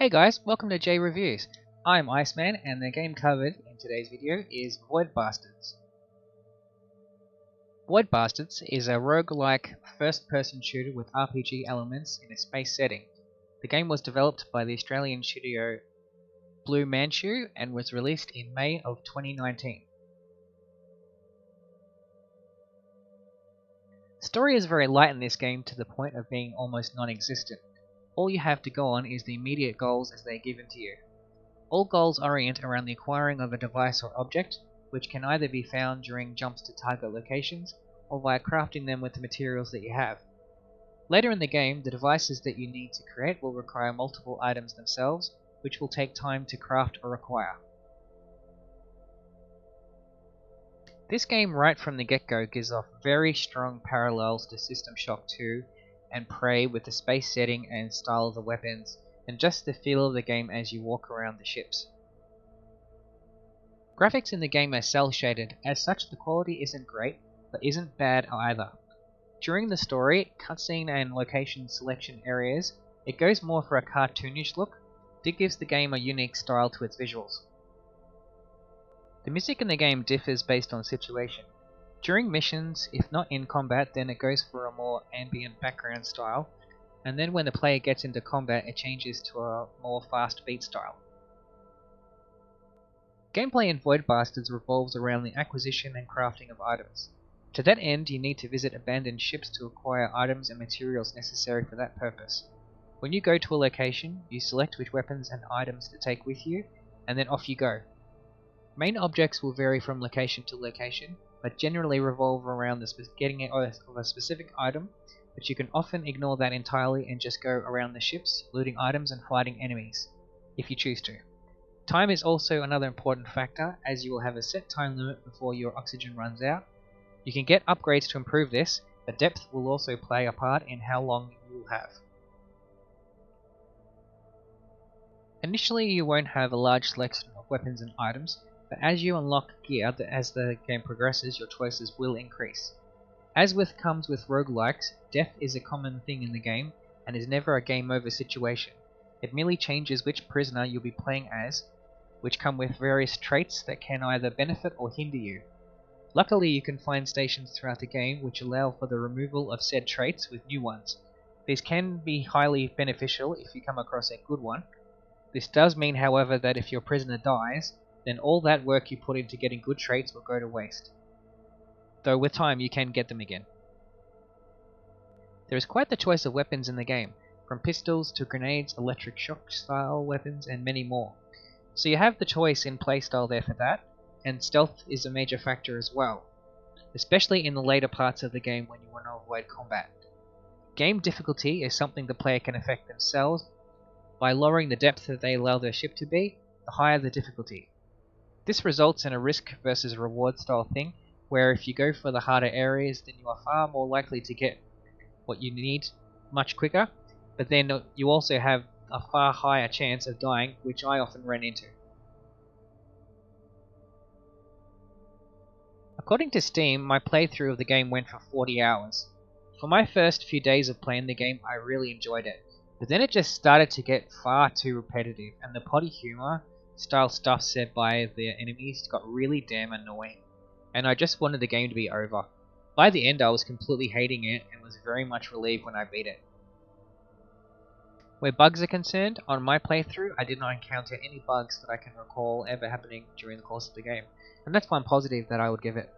Hey guys, welcome to JReviews. I'm Iceman and the game covered in today's video is Void Bastards. Void Bastards is a roguelike first-person shooter with RPG elements in a space setting. The game was developed by the Australian studio Blue Manchu and was released in May of 2019. Story is very light in this game to the point of being almost non-existent. All you have to go on is the immediate goals as they are given to you. All goals orient around the acquiring of a device or object, which can either be found during jumps to target locations, or via crafting them with the materials that you have. Later in the game, the devices that you need to create will require multiple items themselves, which will take time to craft or acquire. This game right from the get-go gives off very strong parallels to System Shock 2 and Prey with the space setting and style of the weapons, and just the feel of the game as you walk around the ships. Graphics in the game are cel shaded, as such the quality isn't great, but isn't bad either. During the story, cutscene and location selection areas, it goes more for a cartoonish look, but it gives the game a unique style to its visuals. The music in the game differs based on situation. During missions, if not in combat, then it goes for a more ambient background style, and then when the player gets into combat it changes to a more fast beat style. Gameplay in Void Bastards revolves around the acquisition and crafting of items. To that end, you need to visit abandoned ships to acquire items and materials necessary for that purpose. When you go to a location, you select which weapons and items to take with you, and then off you go. Main objects will vary from location to location, but generally revolve around the getting of a specific item, but you can often ignore that entirely and just go around the ships, looting items and fighting enemies, if you choose to. Time is also another important factor, as you will have a set time limit before your oxygen runs out. You can get upgrades to improve this, but depth will also play a part in how long you will have. Initially you won't have a large selection of weapons and items, but as you unlock gear as the game progresses, your choices will increase. As comes with roguelikes, death is a common thing in the game, and is never a game over situation. It merely changes which prisoner you'll be playing as, which come with various traits that can either benefit or hinder you. Luckily you can find stations throughout the game which allow for the removal of said traits with new ones. These can be highly beneficial if you come across a good one. This does mean, however, that if your prisoner dies, then all that work you put into getting good traits will go to waste. Though with time you can get them again. There is quite the choice of weapons in the game, from pistols to grenades, electric shock style weapons and many more. So you have the choice in playstyle there for that, and stealth is a major factor as well, especially in the later parts of the game when you want to avoid combat. Game difficulty is something the player can affect themselves by lowering the depth that they allow their ship to be, the higher the difficulty. This results in a risk versus reward style thing, where if you go for the harder areas then you are far more likely to get what you need much quicker, but then you also have a far higher chance of dying, which I often ran into. According to Steam, my playthrough of the game went for 40 hours. For my first few days of playing the game I really enjoyed it, but then it just started to get far too repetitive, and the potty humour style stuff said by the enemies got really damn annoying, and I just wanted the game to be over. By the end I was completely hating it and was very much relieved when I beat it. Where bugs are concerned, on my playthrough I did not encounter any bugs that I can recall ever happening during the course of the game, and that's one positive that I would give it.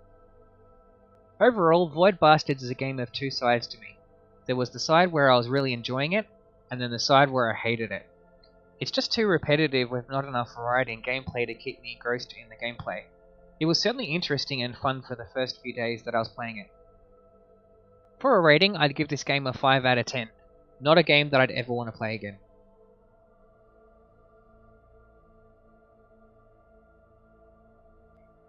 Overall, Void Bastards is a game of two sides to me. There was the side where I was really enjoying it, and then the side where I hated it. It's just too repetitive with not enough variety in gameplay to keep me engrossed in the gameplay. It was certainly interesting and fun for the first few days that I was playing it. For a rating, I'd give this game a 5 out of 10. Not a game that I'd ever want to play again.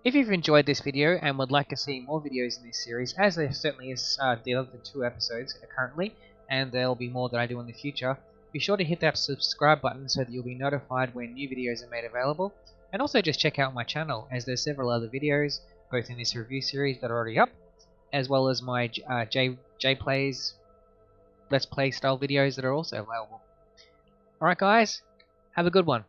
If you've enjoyed this video and would like to see more videos in this series, as there certainly is the other 2 episodes currently, and there'll be more that I do in the future, be sure to hit that subscribe button so that you'll be notified when new videos are made available, and also just check out my channel, as there's several other videos, both in this review series that are already up, as well as my JPlays Let's Play style videos that are also available. Alright guys, Have a good one.